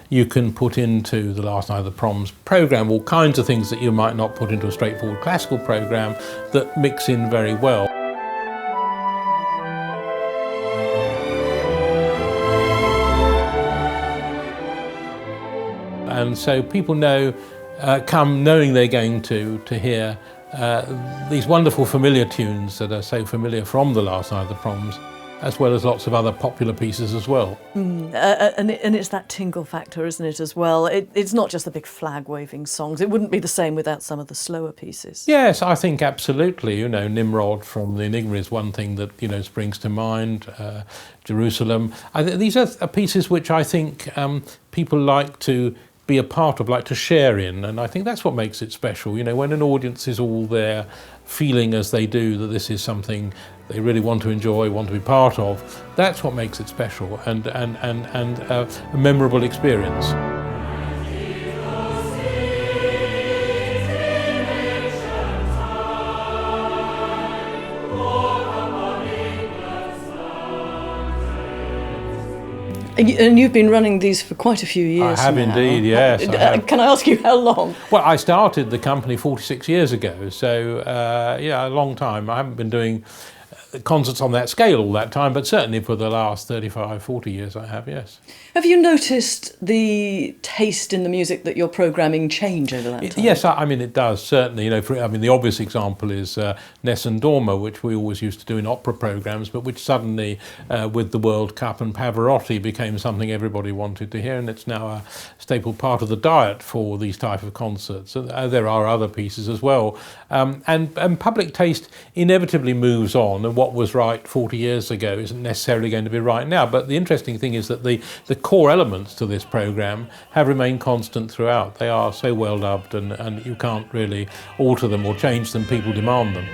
You can put into the Last Night of the Proms programme all kinds of things that you might not put into a straightforward classical programme that mix in very well. And so people come knowing they're going to hear these wonderful familiar tunes that are so familiar from the Last Night of the Proms, as well as lots of other popular pieces as well. And it's that tingle factor, isn't it, as well? It's not just the big flag-waving songs. It wouldn't be the same without some of the slower pieces. Yes, I think absolutely. You know, Nimrod from the Enigma is one thing that, you know, springs to mind. Jerusalem. These are pieces which I think people like to be a part of, like to share in, and I think that's what makes it special. You know, when an audience is all there feeling as they do that this is something they really want to enjoy, want to be part of, that's what makes it special and a memorable experience. And you've been running these for quite a few years. I have now. Indeed, yes. Can I ask you how long? Well, I started the company 46 years ago, so yeah, a long time. I haven't been doing concerts on that scale all that time, but certainly for the last 35, 40 years I have, yes. Have you noticed the taste in the music that you're programming change over that time? Yes, I mean it does, certainly. You know, the obvious example is NESSUN DORMA, which we always used to do in opera programmes, but which suddenly, with the World Cup and Pavarotti, became something everybody wanted to hear, and it's now a staple part of the diet for these type of concerts. There are other pieces as well. And public taste inevitably moves on, and what was right 40 years ago isn't necessarily going to be right now. But the interesting thing is that the core elements to this programme have remained constant throughout. They are so well loved, and you can't really alter them or change them. People demand them.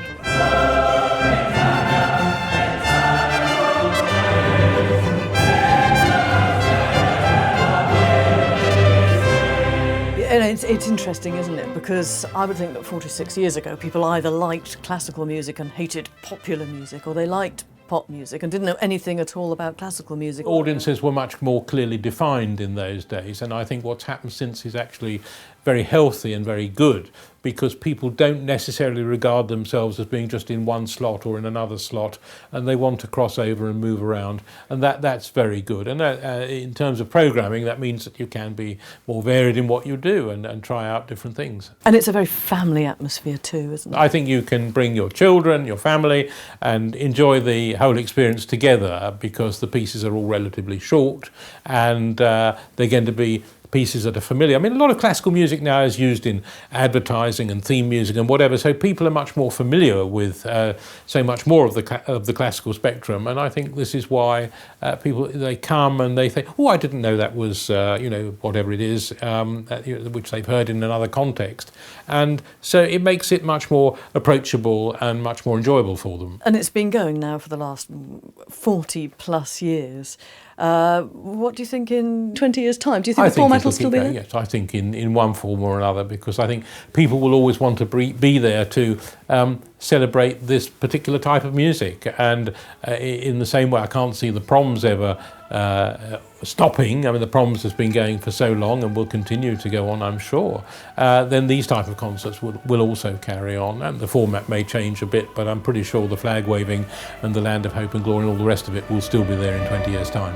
It's interesting, isn't it? Because I would think that 46 years ago people either liked classical music and hated popular music, or they liked pop music and didn't know anything at all about classical music. Audiences were much more clearly defined in those days, and I think what's happened since is actually very healthy and very good, because people don't necessarily regard themselves as being just in one slot or in another slot, and they want to cross over and move around, and that's very good. And in terms of programming, that means that you can be more varied in what you do and try out different things. And it's a very family atmosphere too, isn't it? I think you can bring your children, your family, and enjoy the whole experience together, because the pieces are all relatively short, and they're going to be pieces that are familiar. I mean, a lot of classical music now is used in advertising and theme music and whatever, so people are much more familiar with so much more of the classical spectrum, and I think this is why people, they come and they think, oh, I didn't know that was, you know, whatever it is, which they've heard in another context, and so it makes it much more approachable and much more enjoyable for them. And it's been going now for the last 40 plus years. What do you think in 20 years' time? Do you think the format will still be there? Yes, I think in one form or another, because I think people will always want to be there to celebrate this particular type of music. And in the same way, I can't see the Proms ever stopping. I mean, the Proms has been going for so long and will continue to go on, I'm sure. Then these type of concerts will also carry on, and the format may change a bit, but I'm pretty sure the flag waving and the Land of Hope and Glory and all the rest of it will still be there in 20 years' time.